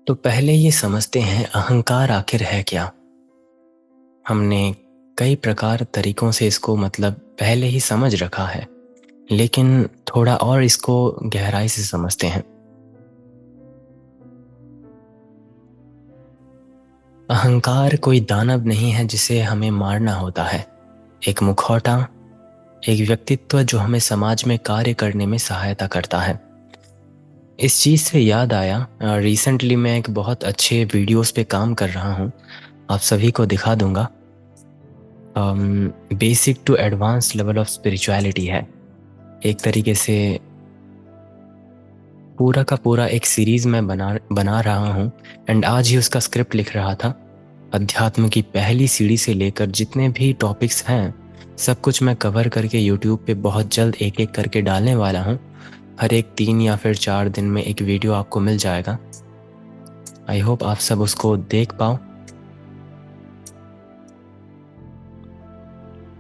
तो पहले ये समझते हैं अहंकार आखिर है क्या। हमने कई प्रकार तरीकों से इसको पहले ही समझ रखा है, लेकिन थोड़ा और इसको गहराई से समझते हैं। अहंकार कोई दानव नहीं है जिसे हमें मारना होता है। एक मुखौटा, एक व्यक्तित्व जो हमें समाज में कार्य करने में सहायता करता है। इस चीज़ से याद आया, रिसेंटली मैं एक बहुत अच्छे वीडियोस पे काम कर रहा हूँ। आप सभी को दिखा दूंगा। Basic to advance level of spirituality है। एक तरीके से पूरा का पूरा एक सीरीज मैं बना बना रहा हूँ। एंड आज ही उसका स्क्रिप्ट लिख रहा था। अध्यात्म की पहली सीढ़ी से लेकर जितने भी टॉपिक्स हैं, सब कुछ मैं कवर करके यूट्यूब पे बहुत जल्द एक एक करके डालने वाला हूँ। हर एक 3 या फिर 4 दिन में एक वीडियो आपको मिल जाएगा। आई होप आप सब उसको देख पाओ।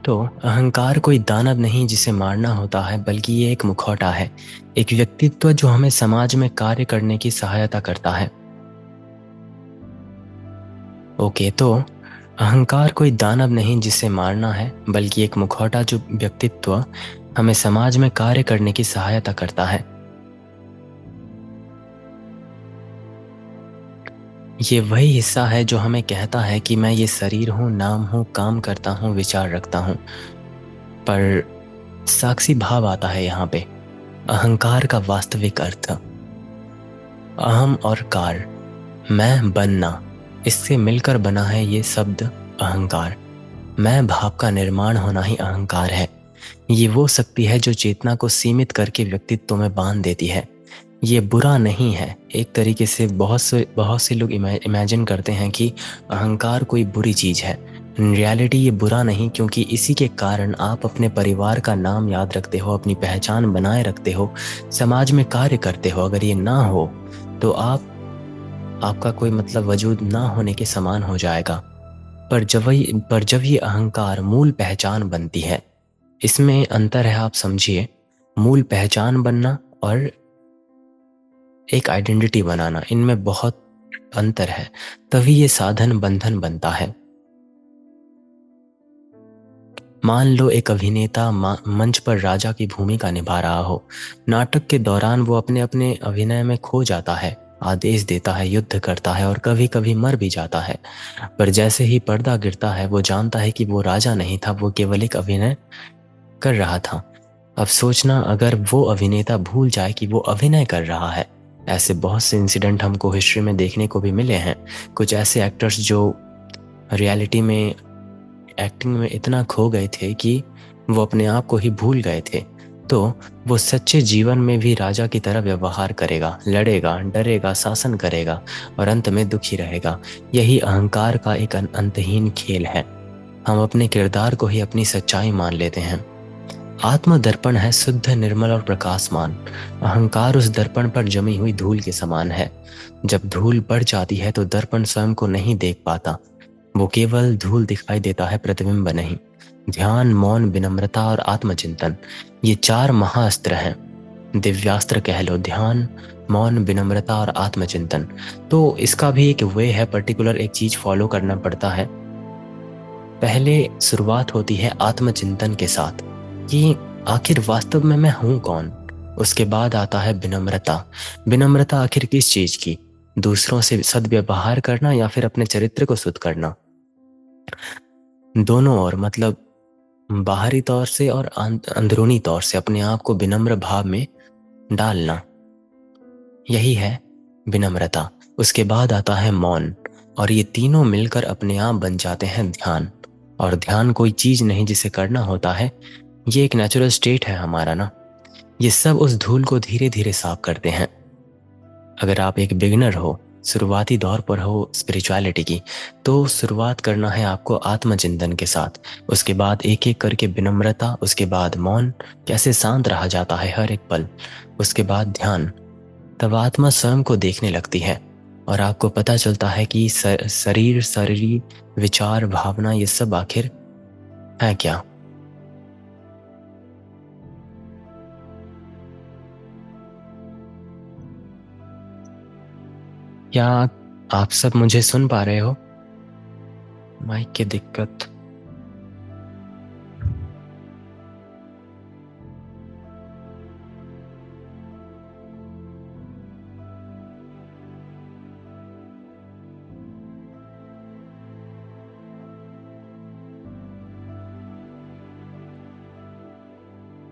तो अहंकार कोई दानव नहीं जिसे मारना होता है, बल्कि ये एक मुखौटा है, एक व्यक्तित्व जो हमें समाज में कार्य करने की सहायता करता है। ओके, तो अहंकार कोई दानव नहीं जिसे मारना है, बल्कि एक मुखौटा जो व्यक्तित्व हमें समाज में कार्य करने की सहायता करता है। ये वही हिस्सा है जो हमें कहता है कि मैं ये शरीर हूँ, नाम हूँ, काम करता हूँ, विचार रखता हूँ। पर साक्षी भाव आता है यहाँ पे। अहंकार का वास्तविक अर्थ, अहम और कार, मैं बनना, इससे मिलकर बना है ये शब्द अहंकार। मैं भाव का निर्माण होना ही अहंकार है। ये वो शक्ति है जो चेतना को सीमित करके व्यक्तित्व में बांध देती है। ये बुरा नहीं है। एक तरीके से बहुत से लोग इमेजिन करते हैं कि अहंकार कोई बुरी चीज है। इन रियलिटी ये बुरा नहीं, क्योंकि इसी के कारण आप अपने परिवार का नाम याद रखते हो, अपनी पहचान बनाए रखते हो, समाज में कार्य करते हो। अगर ये ना हो तो आपका कोई वजूद ना होने के समान हो जाएगा। पर जब ये अहंकार मूल पहचान बनती है, इसमें अंतर है, आप समझिए। मूल पहचान बनना और एक आइडेंटिटी बनाना, इनमें बहुत अंतर है। तभी ये साधन बंधन बनता है। मान लो एक अभिनेता मंच पर राजा की भूमिका निभा रहा हो। नाटक के दौरान वो अपने अपने अभिनय में खो जाता है, आदेश देता है, युद्ध करता है और कभी कभी मर भी जाता है। पर जैसे ही पर्दा गिरता है, वो जानता है कि वो राजा नहीं था, वो केवल एक अभिनय कर रहा था। अब सोचना, अगर वो अभिनेता भूल जाए कि वो अभिनय कर रहा है। ऐसे बहुत से इंसिडेंट हमको हिस्ट्री में देखने को भी मिले हैं। कुछ ऐसे एक्टर्स जो रियलिटी में एक्टिंग में इतना खो गए थे कि वो अपने आप को ही भूल गए थे। तो वो सच्चे जीवन में भी राजा की तरह व्यवहार करेगा, लड़ेगा, डरेगा, शासन करेगा और अंत में दुखी रहेगा। यही अहंकार का एक अंतहीन खेल है। हम अपने किरदार को ही अपनी सच्चाई मान लेते हैं। आत्म दर्पण है शुद्ध, निर्मल और प्रकाशमान। अहंकार उस दर्पण पर जमी हुई धूल के समान है। जब धूल बढ़ जाती है तो दर्पण स्वयं को नहीं देख पाता, वो केवल धूल दिखाई देता है, प्रतिबिंब नहीं। ध्यान, मौन, विनम्रता और आत्मचिंतन, ये 4 महाअस्त्र हैं। दिव्यास्त्र कह लो। ध्यान, मौन, विनम्रता और आत्मचिंतन। तो इसका भी एक वे है, पर्टिकुलर एक चीज फॉलो करना पड़ता है। पहले शुरुआत होती है आत्मचिंतन के साथ कि आखिर वास्तव में मैं हूं कौन। उसके बाद आता है विनम्रता। विनम्रता आखिर किस चीज की? दूसरों से सद्व्यवहार करना या फिर अपने चरित्र को शुद्ध करना? दोनों। और बाहरी तौर से और अंदरूनी तौर से अपने आप को विनम्र भाव में डालना, यही है विनम्रता। उसके बाद आता है मौन, और ये तीनों मिलकर अपने आप बन जाते हैं ध्यान। और ध्यान कोई चीज नहीं जिसे करना होता है, ये एक नेचुरल स्टेट है हमारा ना। ये सब उस धूल को धीरे धीरे साफ करते हैं। अगर आप एक बिगिनर हो, शुरुआती दौर पर हो स्पिरिचुअलिटी की, तो शुरुआत करना है आपको आत्मचिंतन के साथ। उसके बाद एक एक करके विनम्रता, उसके बाद मौन, कैसे शांत रहा जाता है हर एक पल, उसके बाद ध्यान। तब आत्मा स्वयं को देखने लगती है और आपको पता चलता है कि शरीर, विचार, भावना, ये सब आखिर है क्या। क्या आप सब मुझे सुन पा रहे हो? माइक की दिक्कत।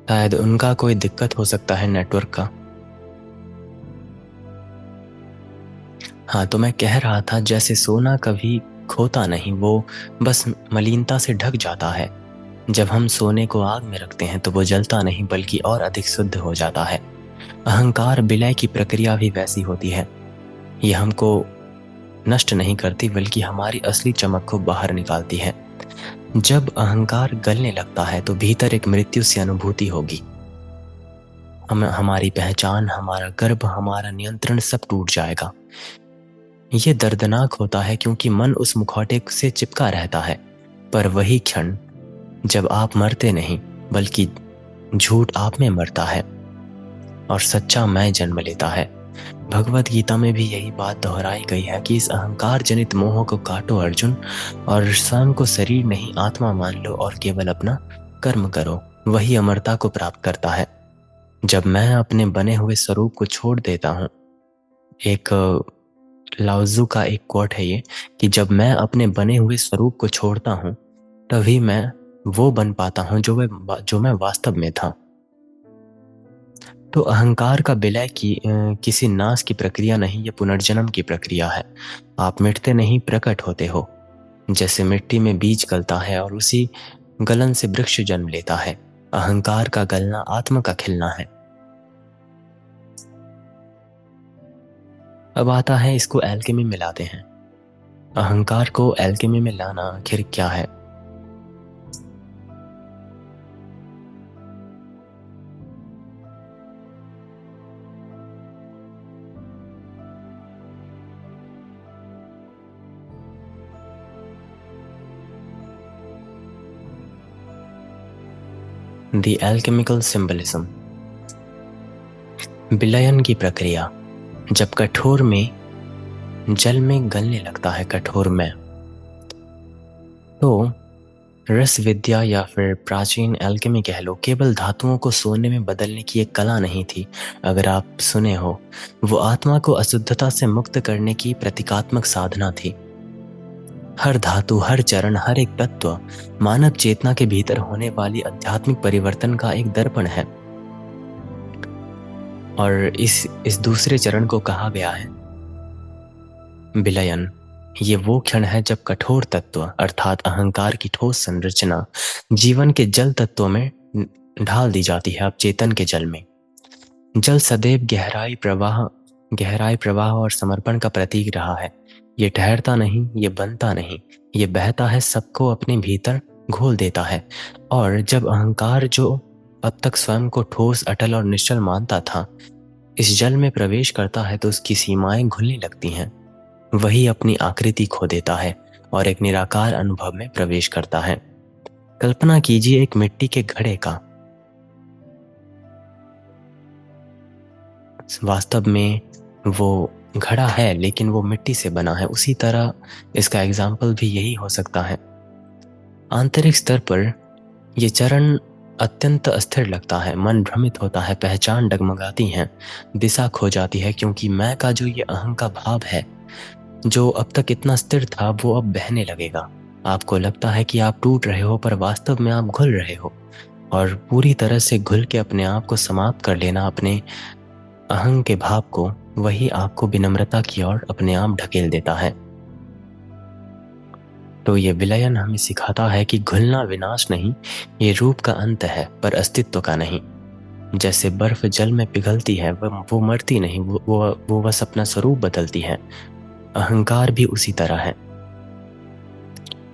शायद उनका कोई दिक्कत हो सकता है नेटवर्क का। हाँ, तो मैं कह रहा था, जैसे सोना कभी खोता नहीं, वो बस मलिनता से ढक जाता है। जब हम सोने को आग में रखते हैं तो वो जलता नहीं बल्कि और अधिक शुद्ध हो जाता है। अहंकार विलय की प्रक्रिया भी वैसी होती है। ये हमको नष्ट नहीं करती बल्कि हमारी असली चमक को बाहर निकालती है। जब अहंकार गलने लगता है तो भीतर एक मृत्यु सी अनुभूति होगी। हमारी पहचान, हमारा गर्व, हमारा नियंत्रण सब टूट जाएगा। ये दर्दनाक होता है क्योंकि मन उस मुखौटे से चिपका रहता है। पर वही क्षण जब आप मरते नहीं बल्कि झूठ आप में मरता है और सच्चा मैं जन्म लेता है। भगवत गीता में भी यही बात दोहराई गई है कि इस अहंकार जनित मोह को काटो अर्जुन, और स्वयं को शरीर नहीं आत्मा मान लो और केवल अपना कर्म करो। वही अमरता को प्राप्त करता है। जब मैं अपने बने हुए स्वरूप को छोड़ देता हूँ, एक लाओजू का एक कोट है ये, कि जब मैं अपने बने हुए स्वरूप को छोड़ता हूँ तभी मैं वो बन पाता हूँ जो मैं वास्तव में था। तो अहंकार का विलय किसी नाश की प्रक्रिया नहीं, ये पुनर्जन्म की प्रक्रिया है। आप मिटते नहीं, प्रकट होते हो। जैसे मिट्टी में बीज गलता है और उसी गलन से वृक्ष जन्म लेता है, अहंकार का गलना आत्मा का खिलना है। अब आता है, इसको एल्केमी में लाते हैं। अहंकार को एल्केमी में लाना आखिर क्या है? The alchemical symbolism. विलयन की प्रक्रिया। जब कठोर में जल में गलने लगता है, कठोर में, तो रस विद्या या फिर प्राचीन एल्केमी कह लो, केवल धातुओं को सोने में बदलने की एक कला नहीं थी। अगर आप सुने हो, वो आत्मा को अशुद्धता से मुक्त करने की प्रतीकात्मक साधना थी। हर धातु, हर चरण, हर एक तत्व मानव चेतना के भीतर होने वाली आध्यात्मिक परिवर्तन का एक दर्पण है। और इस दूसरे चरण को कहा गया है विलयन। ये वो क्षण है जब कठोर तत्व अर्थात अहंकार की ठोस संरचना जीवन के जल तत्वों में ढाल दी जाती है। अब चेतन के जल में जल सदैव गहराई प्रवाह और समर्पण का प्रतीक रहा है। ये ठहरता नहीं, ये बनता नहीं, ये बहता है, सबको अपने भीतर घोल देता है। और जब अहंकार, जो अब तक स्वयं को ठोस, अटल और निश्चल मानता था, इस जल में प्रवेश करता है तो उसकी सीमाएं घुलने लगती हैं। वही अपनी आकृति खो देता है और एक निराकार अनुभव में प्रवेश करता है। कल्पना कीजिए एक मिट्टी के घड़े का। वास्तव में वो घड़ा है लेकिन वो मिट्टी से बना है। उसी तरह इसका एग्जाम्पल भी यही हो सकता है। आंतरिक स्तर पर ये चरण अत्यंत अस्थिर लगता है, मन भ्रमित होता है, पहचान डगमगाती है, दिशा खो जाती है, क्योंकि मैं का जो ये अहं का भाव है, जो अब तक इतना स्थिर था, वो अब बहने लगेगा। आपको लगता है कि आप टूट रहे हो, पर वास्तव में आप घुल रहे हो। और पूरी तरह से घुल के अपने आप को समाप्त कर लेना, अपने अहं के भाव को, वही आपको विनम्रता की ओर अपने आप ढकेल देता है। तो ये विलयन हमें सिखाता है कि घुलना विनाश नहीं, ये रूप का अंत है, पर अस्तित्व का नहीं। जैसे बर्फ जल में पिघलती है, वो मरती नहीं, वो बस अपना स्वरूप बदलती है। अहंकार भी उसी तरह है।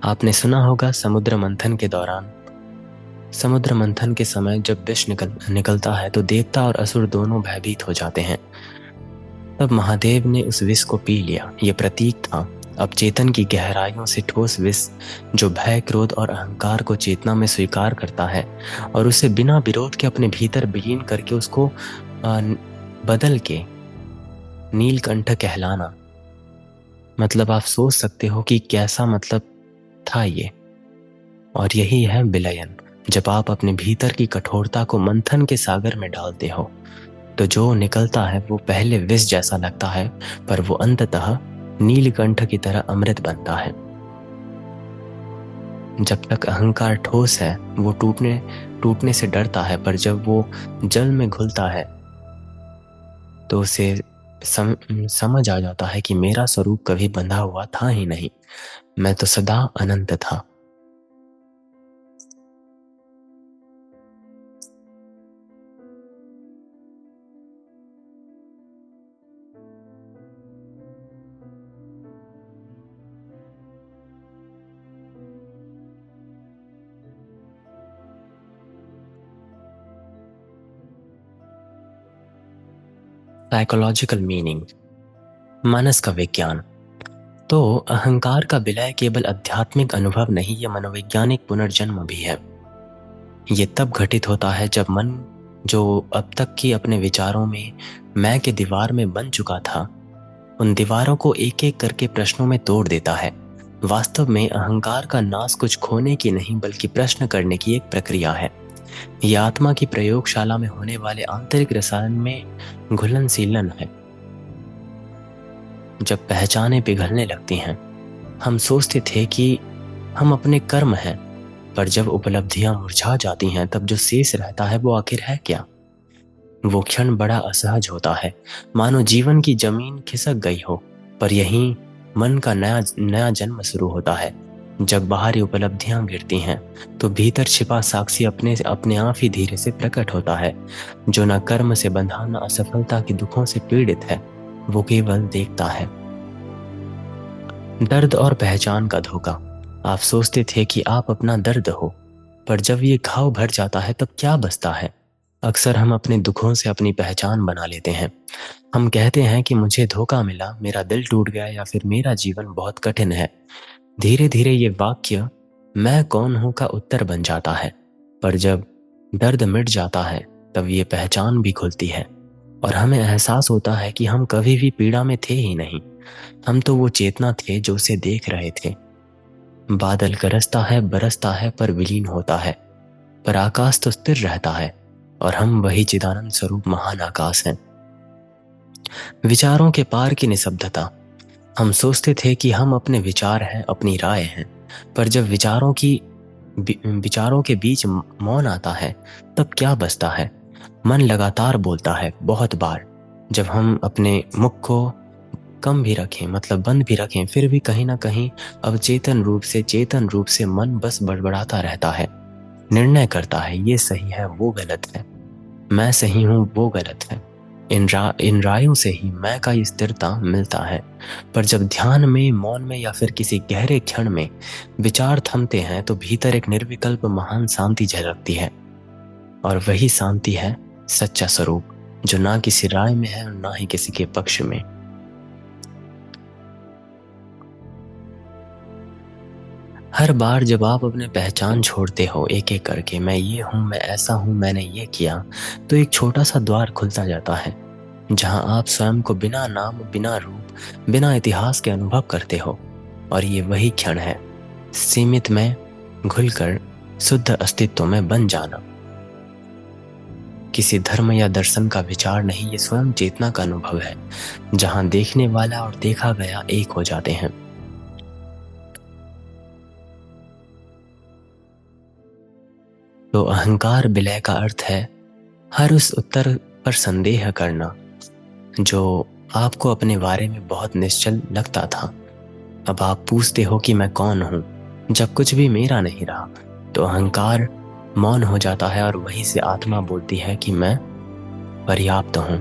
आपने सुना होगा समुद्र मंथन के दौरान, समुद्र मंथन के समय जब विष निकलता है तो देवता और असुर दोनों भयभीत हो जाते हैं। तब महादेव ने उस विष को पी लिया। ये प्रतीक था अब चेतन की गहराइयों से ठोस विष, जो भय, क्रोध और अहंकार को चेतना में स्वीकार करता है और उसे बिना विरोध के अपने भीतर विलीन करके उसको बदल के नीलकंठ कहलाना, मतलब आप सोच सकते हो कि कैसा मतलब था ये। और यही है विलयन। जब आप अपने भीतर की कठोरता को मंथन के सागर में डालते हो, तो जो निकलता है वो पहले विष जैसा लगता है, पर वो अंततः नीलकंठ की तरह अमृत बनता है। जब तक अहंकार ठोस है, वो टूटने से डरता है, पर जब वो जल में घुलता है तो उसे समझ आ जाता है कि मेरा स्वरूप कभी बंधा हुआ था ही नहीं, मैं तो सदा अनंत था। साइकोलॉजिकल मीनिंग, मानस का विज्ञान। तो अहंकार का विलय केवल आध्यात्मिक अनुभव नहीं, यह मनोवैज्ञानिक पुनर्जन्म भी है। ये तब घटित होता है जब मन, जो अब तक की अपने विचारों में मैं के दीवार में बन चुका था, उन दीवारों को एक एक करके प्रश्नों में तोड़ देता है। वास्तव में अहंकार का नाश कुछ खोने की नहीं, बल्कि प्रश्न करने की एक प्रक्रिया है। यह आत्मा की प्रयोगशाला में होने वाले आंतरिक रसायन में घुलनशीलन है। जब पहचानें पिघलने लगती हैं, हम सोचते थे कि हम अपने कर्म हैं, पर जब उपलब्धियां मुरझा जाती हैं, तब जो शेष रहता है वो आखिर है क्या? वो क्षण बड़ा असहज होता है, मानो जीवन की जमीन खिसक गई हो। पर यहीं मन का नया नया जन्म शुरू होता है। जब बाहरी उपलब्धियां गिरती हैं, तो भीतर छिपा साक्षी अपने अपने आप ही धीरे से प्रकट होता है, जो न कर्म से बंधा, न असफलता के दुखों से पीड़ित है। वो केवल देखता है। दर्द और पहचान का धोखा। आप सोचते थे कि आप अपना दर्द हो, पर जब ये घाव भर जाता है तब क्या बचता है? अक्सर हम अपने दुखों से अपनी पहचान बना लेते हैं। हम कहते हैं कि मुझे धोखा मिला, मेरा दिल टूट गया, या फिर मेरा जीवन बहुत कठिन है। धीरे धीरे ये वाक्य मैं कौन हूं का उत्तर बन जाता है। पर जब दर्द मिट जाता है, तब ये पहचान भी खुलती है, और हमें एहसास होता है कि हम कभी भी पीड़ा में थे ही नहीं। हम तो वो चेतना थे जो उसे देख रहे थे। बादल गरजता है, बरसता है, पर विलीन होता है, पर आकाश तो स्थिर रहता है, और हम वही चिदानंद स्वरूप महान आकाश हैं। विचारों के पार की निस्तब्धता। हम सोचते थे कि हम अपने विचार हैं, अपनी राय हैं, पर जब विचारों के बीच मौन आता है, तब क्या बचता है? मन लगातार बोलता है, बहुत बार। जब हम अपने मुख को कम भी रखें, मतलब बंद भी रखें, फिर भी कहीं ना कहीं चेतन रूप से मन बस बड़बड़ाता रहता है। निर्णय करता है, ये सही है, वो गलत है, मैं सही हूं, वो गलत है। इन रायों से ही मैं का स्थिरता मिलता है। पर जब ध्यान में, मौन में, या फिर किसी गहरे क्षण में विचार थमते हैं, तो भीतर एक निर्विकल्प महान शांति झलकती है। और वही शांति है सच्चा स्वरूप, जो ना किसी राय में है और ना ही किसी के पक्ष में। हर बार जब आप अपने पहचान छोड़ते हो, एक एक करके, मैं ये हूं, मैं ऐसा हूं, मैंने ये किया, तो एक छोटा सा द्वार खुलता जाता है, जहां आप स्वयं को बिना नाम, बिना रूप, बिना इतिहास के अनुभव करते हो। और ये वही क्षण है, सीमित में घुलकर शुद्ध अस्तित्व में बन जाना। किसी धर्म या दर्शन का विचार नहीं, ये स्वयं चेतना का अनुभव है, जहां देखने वाला और देखा गया एक हो जाते हैं। तो अहंकार विलय का अर्थ है हर उस उत्तर पर संदेह करना, जो आपको अपने बारे में बहुत निश्चल लगता था। अब आप पूछते हो कि मैं कौन हूं, जब कुछ भी मेरा नहीं रहा, तो अहंकार मौन हो जाता है, और वहीं से आत्मा बोलती है कि मैं पर्याप्त हूं।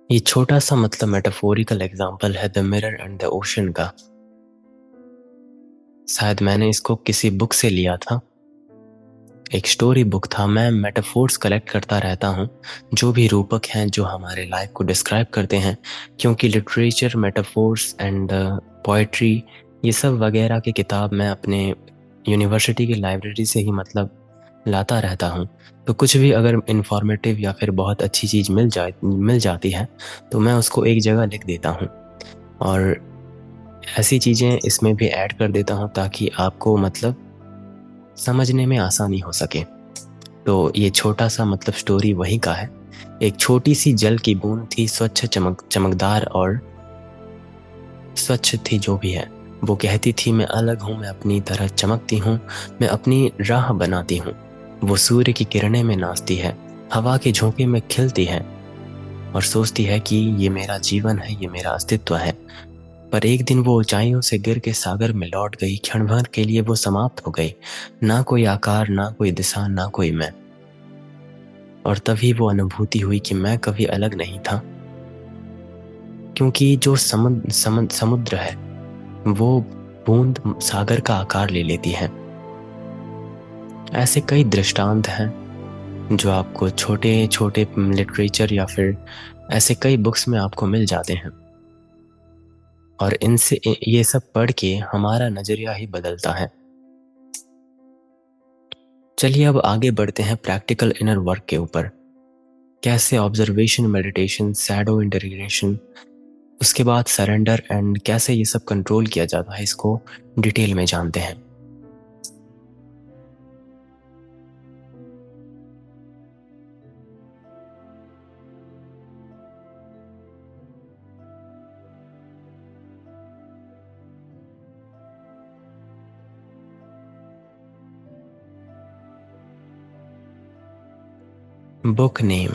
ये छोटा सा मतलब मेटाफोरिकल एग्जाम्पल है the mirror and the ocean का। शायद मैंने इसको किसी बुक से लिया था, एक स्टोरी बुक था। मैं मेटाफोर्स कलेक्ट करता रहता हूँ, जो भी रूपक हैं जो हमारे लाइफ को डिस्क्राइब करते हैं, क्योंकि लिटरेचर, मेटाफोर्स एंड पोएट्री, ये सब वगैरह की किताब मैं अपने यूनिवर्सिटी की लाइब्रेरी से ही मतलब लाता रहता हूँ। तो कुछ भी अगर इन्फॉर्मेटिव या फिर बहुत अच्छी चीज़ मिल जाती है तो मैं उसको एक जगह लिख देता हूँ और ऐसी चीज़ें इसमें भी ऐड कर देता हूँ ताकि आपको मतलब समझने में आसानी हो सके। तो ये छोटा सा मतलब स्टोरी वहीं का है। एक छोटी सी जल की बूंद थी, स्वच्छ चमकदार और स्वच्छ थी जो भी है। वो कहती थी मैं अलग हूँ, मैं अपनी तरह चमकती हूँ, मैं अपनी राह बनाती हूँ। वो सूर्य की किरणें में नाचती है, हवा के झोंके में खिलती है और सोचती है कि ये मेरा जीवन है, ये मेरा अस्तित्व है। पर एक दिन वो ऊंचाइयों से गिर के सागर में लौट गई। क्षण भर के लिए वो समाप्त हो गई। ना कोई आकार, ना कोई दिशा, ना कोई मैं। और तभी वो अनुभूति हुई कि मैं कभी अलग नहीं था, क्योंकि जो समुद्र है वो बूंद सागर का आकार ले लेती है। ऐसे कई दृष्टांत हैं जो आपको छोटे छोटे लिटरेचर या फिर ऐसे कई बुक्स में आपको मिल जाते हैं और इनसे ये सब पढ़ के हमारा नजरिया ही बदलता है। चलिए अब आगे बढ़ते हैं प्रैक्टिकल इनर वर्क के ऊपर। कैसे ऑब्जर्वेशन, मेडिटेशन, शैडो इंटीग्रेशन, उसके बाद सरेंडर एंड कैसे ये सब कंट्रोल किया जाता है, इसको डिटेल में जानते हैं। बुक नेम,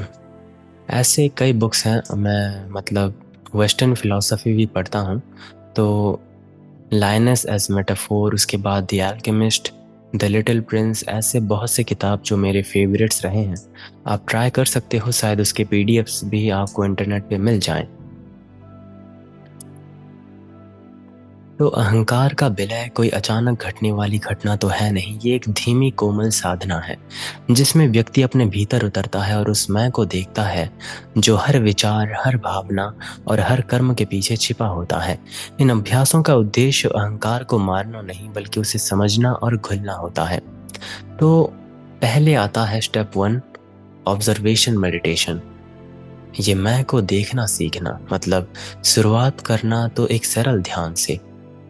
ऐसे कई बुक्स हैं। मैं मतलब वेस्टर्न फिलॉसफी भी पढ़ता हूँ। तो लाइनस एज मेटाफोर, उसके बाद the alchemist, the little Prince, ऐसे बहुत से किताब जो मेरे फेवरेट्स रहे हैं। आप ट्राई कर सकते हो, शायद उसके पीडीएफ्स भी आपको इंटरनेट पे मिल जाएं। तो अहंकार का विलय कोई अचानक घटने वाली घटना तो है नहीं, ये एक धीमी कोमल साधना है जिसमें व्यक्ति अपने भीतर उतरता है और उस मैं को देखता है जो हर विचार, हर भावना और हर कर्म के पीछे छिपा होता है। इन अभ्यासों का उद्देश्य अहंकार को मारना नहीं बल्कि उसे समझना और घुलना होता है। तो पहले आता है स्टेप 1, ऑब्जर्वेशन मेडिटेशन। ये मैं को देखना सीखना मतलब शुरुआत करना तो एक सरल ध्यान से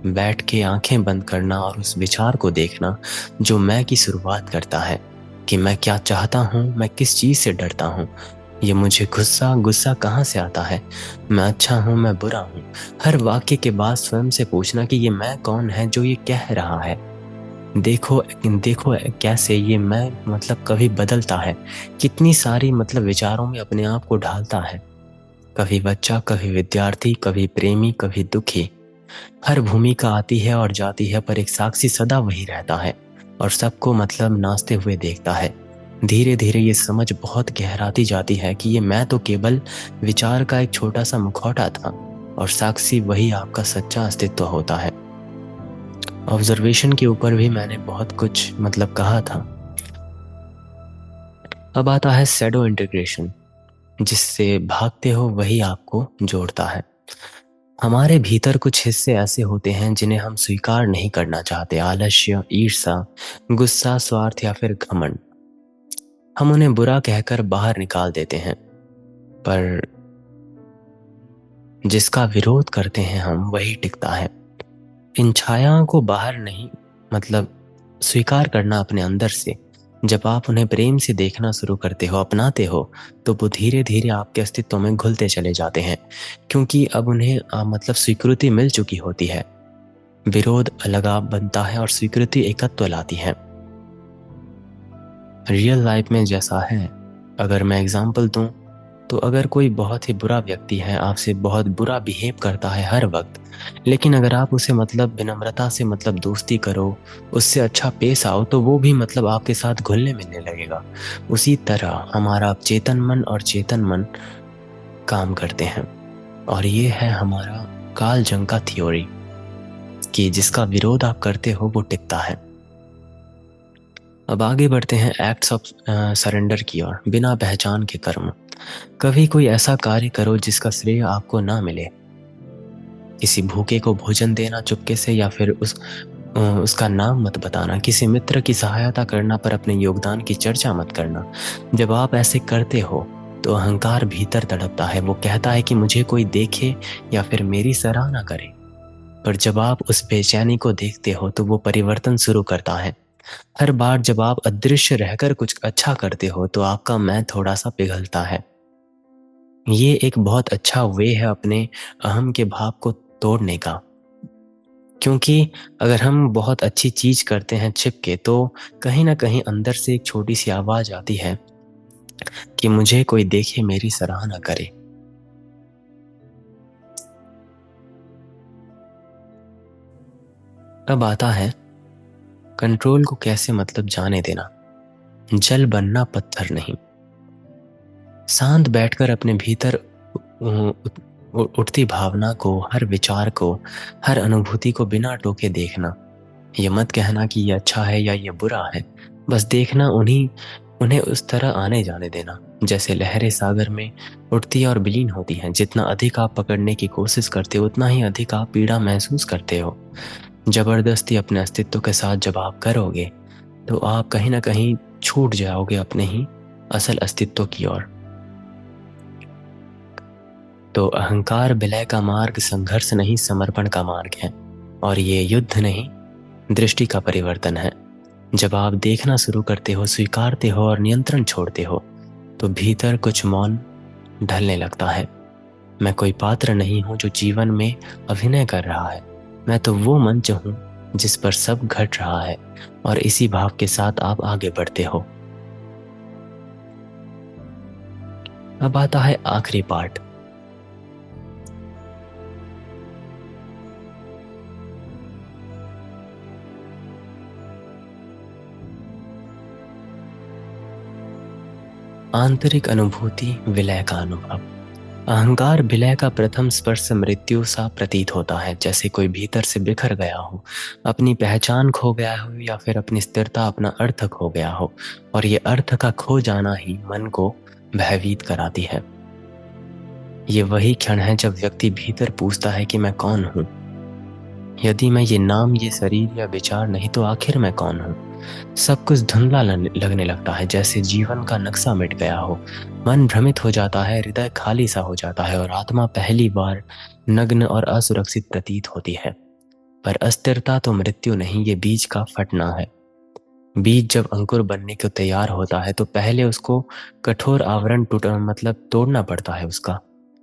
बैठ के आंखें बंद करना और उस विचार को देखना जो मैं की शुरुआत करता है कि मैं क्या चाहता हूँ, मैं किस चीज़ से डरता हूँ, ये मुझे गुस्सा गुस्सा कहाँ से आता है, मैं अच्छा हूँ, मैं बुरा हूँ। हर वाक्य के बाद स्वयं से पूछना कि ये मैं कौन है जो ये कह रहा है। देखो देखो कैसे ये मैं मतलब कभी बदलता है, कितनी सारी मतलब विचारों में अपने आप को ढालता है। कभी बच्चा, कभी विद्यार्थी, कभी प्रेमी, कभी दुखी। हर भूमिका आती है और जाती है पर एक साक्षी सदा वही रहता है और सबको मतलब नाचते हुए देखता है। धीरे धीरे ये समझ बहुत गहराती जाती है कि ये मैं तो केवल विचार का एक छोटा सा मुखौटा था और साक्षी वही आपका सच्चा अस्तित्व होता है। ऑब्जर्वेशन के ऊपर भी मैंने बहुत कुछ मतलब कहा था। अब आता है शैडो इंटीग्रेशन, जिससे भागते हो वही आपको जोड़ता है। हमारे भीतर कुछ हिस्से ऐसे होते हैं जिन्हें हम स्वीकार नहीं करना चाहते। आलस्य, ईर्ष्या, गुस्सा, स्वार्थ या फिर घमंड। हम उन्हें बुरा कहकर बाहर निकाल देते हैं, पर जिसका विरोध करते हैं हम वही टिकता है। इन छायाओं को बाहर नहीं मतलब स्वीकार करना अपने अंदर से। जब आप उन्हें प्रेम से देखना शुरू करते हो, अपनाते हो, तो वो धीरे धीरे आपके अस्तित्व में घुलते चले जाते हैं, क्योंकि अब उन्हें मतलब स्वीकृति मिल चुकी होती है। विरोध अलगाव बनता है और स्वीकृति एकत्व लाती है। रियल लाइफ में जैसा है, अगर मैं एग्जांपल दूं, तो अगर कोई बहुत ही बुरा व्यक्ति है, आपसे बहुत बुरा बिहेव करता है हर वक्त, लेकिन अगर आप उसे मतलब विनम्रता से मतलब दोस्ती करो, उससे अच्छा पेश आओ, तो वो भी मतलब आपके साथ घुलने मिलने लगेगा। उसी तरह हमारा चेतन मन और चेतन मन काम करते हैं और ये है हमारा कार्ल जंग का थ्योरी कि जिसका विरोध आप करते हो वो टिकता है। अब आगे बढ़ते हैं एक्ट्स ऑफ सरेंडर की ओर। बिना पहचान के कर्म। कभी कोई ऐसा कार्य करो जिसका श्रेय आपको ना मिले। किसी भूखे को भोजन देना चुपके से या फिर उसका नाम मत बताना, किसी मित्र की सहायता करना पर अपने योगदान की चर्चा मत करना। जब आप ऐसे करते हो तो अहंकार भीतर तड़पता है, वो कहता है कि मुझे कोई देखे या फिर मेरी सराहना करे। पर जब आप उस बेचैनी को देखते हो तो वो परिवर्तन शुरू करता है। हर बार जब आप अदृश्य रहकर कुछ अच्छा करते हो तो आपका मैं थोड़ा सा पिघलता है। ये एक बहुत अच्छा वे है अपने अहम के भाव को तोड़ने का। क्योंकि अगर हम बहुत अच्छी चीज करते हैं छिप के, तो कहीं ना कहीं अंदर से एक छोटी सी आवाज आती है कि मुझे कोई देखे, मेरी सराहना करे। अब आता है कंट्रोल को कैसे मतलब जाने देना। जल बनना पत्थर नहीं। शांत बैठकर अपने भीतर उठती भावना को, हर विचार को, हर अनुभूति को बिना टोके देखना। ये मत कहना कि ये अच्छा है या ये बुरा है, बस देखना, उन्हें उस तरह आने जाने देना जैसे लहरें सागर में उठती और विलीन होती हैं। जितना अधिक आप पकड़ने की कोशिश करते हो उतना ही अधिक आप पीड़ा महसूस करते हो। जबरदस्ती अपने अस्तित्व के साथ जब आप करोगे तो आप कहीं ना कहीं छूट जाओगे अपने ही असल अस्तित्व की ओर। तो अहंकार विलय का मार्ग संघर्ष नहीं, समर्पण का मार्ग है। और ये युद्ध नहीं, दृष्टि का परिवर्तन है। जब आप देखना शुरू करते हो, स्वीकारते हो और नियंत्रण छोड़ते हो तो भीतर कुछ मौन ढलने लगता है। मैं कोई पात्र नहीं हूं जो जीवन में अभिनय कर रहा है, मैं तो वो मंच हूं जिस पर सब घट रहा है। और इसी भाव के साथ आप आगे बढ़ते हो। अब आता है आखिरी पार्ट। आंतरिक अनुभूति, विलय का अनुभव। अहंकार विलय का प्रथम स्पर्श मृत्यु सा प्रतीत होता है, जैसे कोई भीतर से बिखर गया हो, अपनी पहचान खो गया हो या फिर अपनी स्थिरता, अपना अर्थ खो गया हो। और ये अर्थ का खो जाना ही मन को भयभीत कराती है। ये वही क्षण है जब व्यक्ति भीतर पूछता है कि मैं कौन हूँ। यदि मैं ये नाम, ये शरीर या विचार नहीं तो आखिर मैं कौन हूँ। सब कुछ धुंधला लगने लगता है, जैसे जीवन का नक्शा मिट गया हो। मन भ्रमित हो जाता है, हृदय खाली सा हो जाता है और आत्मा पहली बार नग्न और असुरक्षित प्रतीत होती है। पर अस्थिरता तो मृत्यु नहीं, ये बीज का फटना है। बीज जब अंकुर बनने को तैयार होता है तो पहले उसको कठोर आवरण तोड़ना पड़ता है उसका।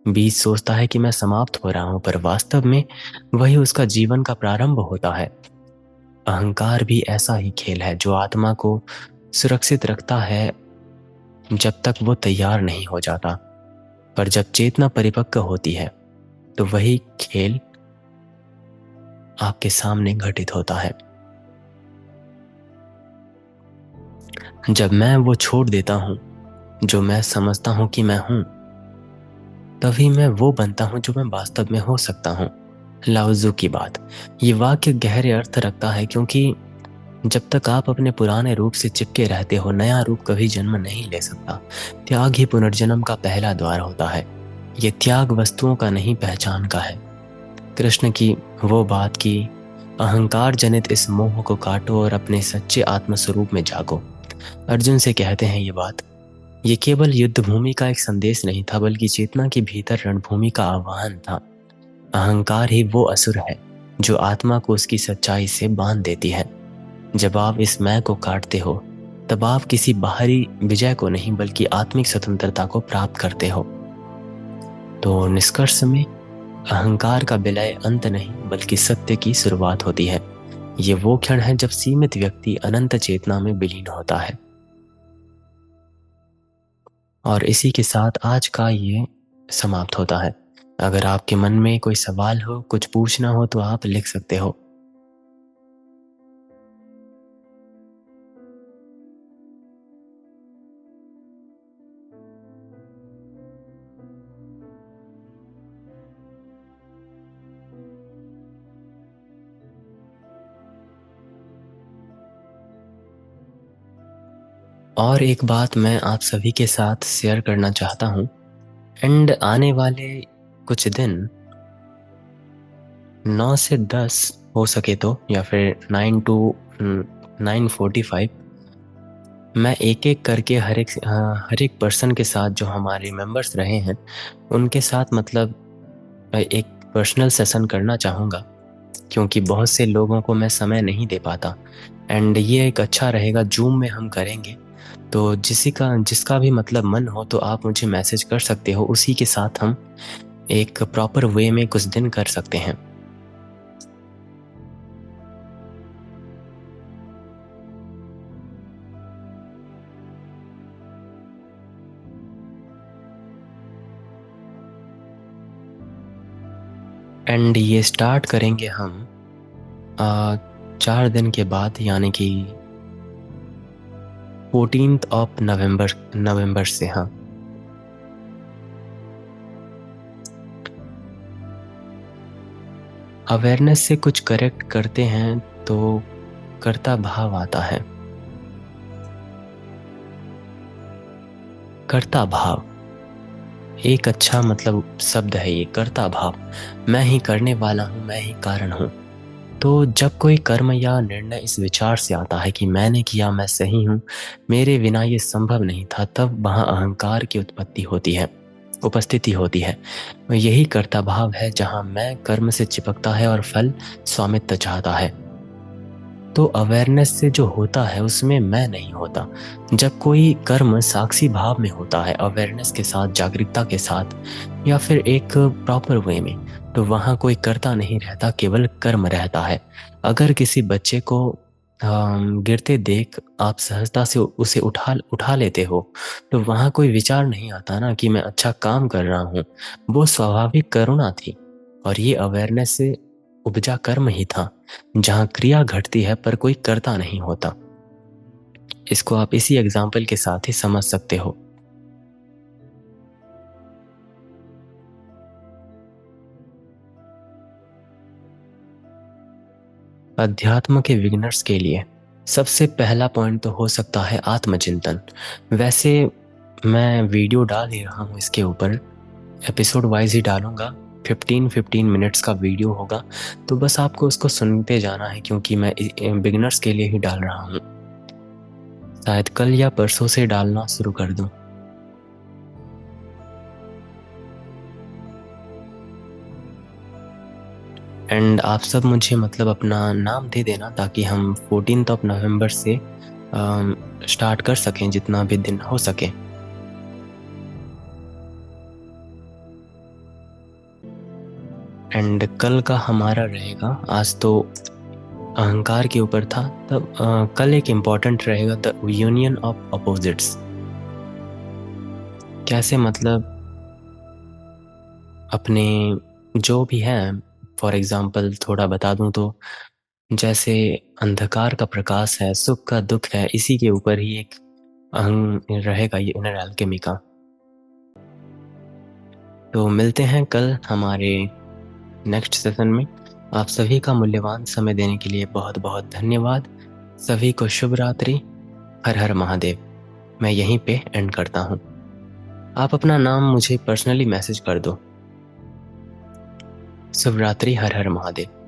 बीज सोचता है कि मैं समाप्त हो रहा हूं, पर वास्तव में वही उसका जीवन का प्रारंभ होता है। अहंकार भी ऐसा ही खेल है जो आत्मा को सुरक्षित रखता है जब तक वो तैयार नहीं हो जाता। पर जब चेतना परिपक्व होती है तो वही खेल आपके सामने घटित होता है। जब मैं वो छोड़ देता हूं जो मैं समझता हूं कि मैं हूं, तभी मैं वो बनता हूं जो मैं वास्तव में हो सकता हूं। लाओज़ू की बात। ये वाक्य गहरे अर्थ रखता है, क्योंकि जब तक आप अपने पुराने रूप से चिपके रहते हो, नया रूप कभी जन्म नहीं ले सकता। त्याग ही पुनर्जन्म का पहला द्वार होता है। ये त्याग वस्तुओं का नहीं, पहचान का है। कृष्ण की वो बात की अहंकार जनित इस मोह को काटो और अपने सच्चे आत्मस्वरूप में जागो। अर्जुन से कहते हैं ये बात। ये केवल युद्ध भूमि का एक संदेश नहीं था, बल्कि चेतना के भीतर रणभूमि का आह्वान था। अहंकार ही वो असुर है जो आत्मा को उसकी सच्चाई से बांध देती है। जब आप इस मैं को काटते हो तब आप किसी बाहरी विजय को नहीं, बल्कि आत्मिक स्वतंत्रता को प्राप्त करते हो। तो निष्कर्ष में अहंकार का विलय अंत नहीं, बल्कि सत्य की शुरुआत होती है। ये वो क्षण है जब सीमित व्यक्ति अनंत चेतना में विलीन होता है। और इसी के साथ आज का ये समाप्त होता है। अगर आपके मन में कोई सवाल हो, कुछ पूछना हो तो आप लिख सकते हो। और एक बात मैं आप सभी के साथ शेयर करना चाहता हूँ। एंड आने वाले कुछ दिन 9 से 10 हो सके तो, या फिर 9 to 9:45 मैं एक एक करके हर एक पर्सन के साथ जो हमारे मेंबर्स रहे हैं उनके साथ मतलब एक पर्सनल सेशन करना चाहूँगा, क्योंकि बहुत से लोगों को मैं समय नहीं दे पाता। एंड ये एक अच्छा रहेगा, जूम में हम करेंगे। तो जिसका भी मतलब मन हो तो आप मुझे मैसेज कर सकते हो, उसी के साथ हम एक प्रॉपर वे में कुछ दिन कर सकते हैं। एंड ये स्टार्ट करेंगे हम 4 दिन के बाद, यानी कि 14th ऑफ नवंबर से। हाँ, अवेयरनेस से कुछ करेक्ट करते हैं तो कर्ता भाव आता है। कर्ता भाव एक अच्छा मतलब शब्द है ये, कर्ता भाव। मैं ही करने वाला हूँ, मैं ही कारण हूँ। तो जब कोई कर्म या निर्णय इस विचार से आता है कि मैंने किया, मैं सही हूँ, मेरे बिना ये संभव नहीं था, तब वहाँ अहंकार की उपस्थिति होती है। यही कर्ता भाव है जहाँ मैं कर्म से चिपकता है और फल स्वामित्व चाहता है। तो अवेयरनेस से जो होता है उसमें मैं नहीं होता। जब कोई कर्म साक्षी भाव में होता है, अवेयरनेस के साथ, जागरूकता के साथ, या फिर एक प्रॉपर वे में, तो वहाँ कोई कर्ता नहीं रहता, केवल कर्म रहता है। अगर किसी बच्चे को गिरते देख आप सहजता से उसे उठा लेते हो, तो वहाँ कोई विचार नहीं आता ना कि मैं अच्छा काम कर रहा हूँ। वो स्वाभाविक करुणा थी, और ये अवेयरनेस से उपजा कर्म ही था, जहाँ क्रिया घटती है पर कोई कर्ता नहीं होता। इसको आप इसी एग्जाम्पल के साथ ही समझ सकते हो। अध्यात्म के बिगिनर्स के लिए सबसे पहला पॉइंट तो हो सकता है आत्मचिंतन। वैसे मैं वीडियो डाल ही रहा हूँ इसके ऊपर, एपिसोड वाइज ही डालूंगा। 15-15 मिनट्स का वीडियो होगा, तो बस आपको उसको सुनते जाना है, क्योंकि मैं बिगिनर्स के लिए ही डाल रहा हूँ। शायद कल या परसों से डालना शुरू कर दूं। एंड आप सब मुझे मतलब अपना नाम दे देना, ताकि हम 14th ऑफ नवंबर से स्टार्ट कर सकें, जितना भी दिन हो सके। एंड कल का हमारा रहेगा, आज तो अहंकार के ऊपर था, तब कल एक इम्पॉर्टेंट रहेगा, द यूनियन ऑफ अपोजिट्स। कैसे मतलब अपने जो भी हैं, फॉर एग्जांपल थोड़ा बता दूं तो, जैसे अंधकार का प्रकाश है, सुख का दुख है, इसी के ऊपर ही एक अहंग रहेगा ये इनर एल्केमी का। तो मिलते हैं कल हमारे नेक्स्ट सेशन में। आप सभी का मूल्यवान समय देने के लिए बहुत बहुत धन्यवाद। सभी को शुभ रात्रि। हर हर महादेव। मैं यहीं पे एंड करता हूँ। आप अपना नाम मुझे पर्सनली मैसेज कर दो। शुभ रात्रि। हर हर महादेव।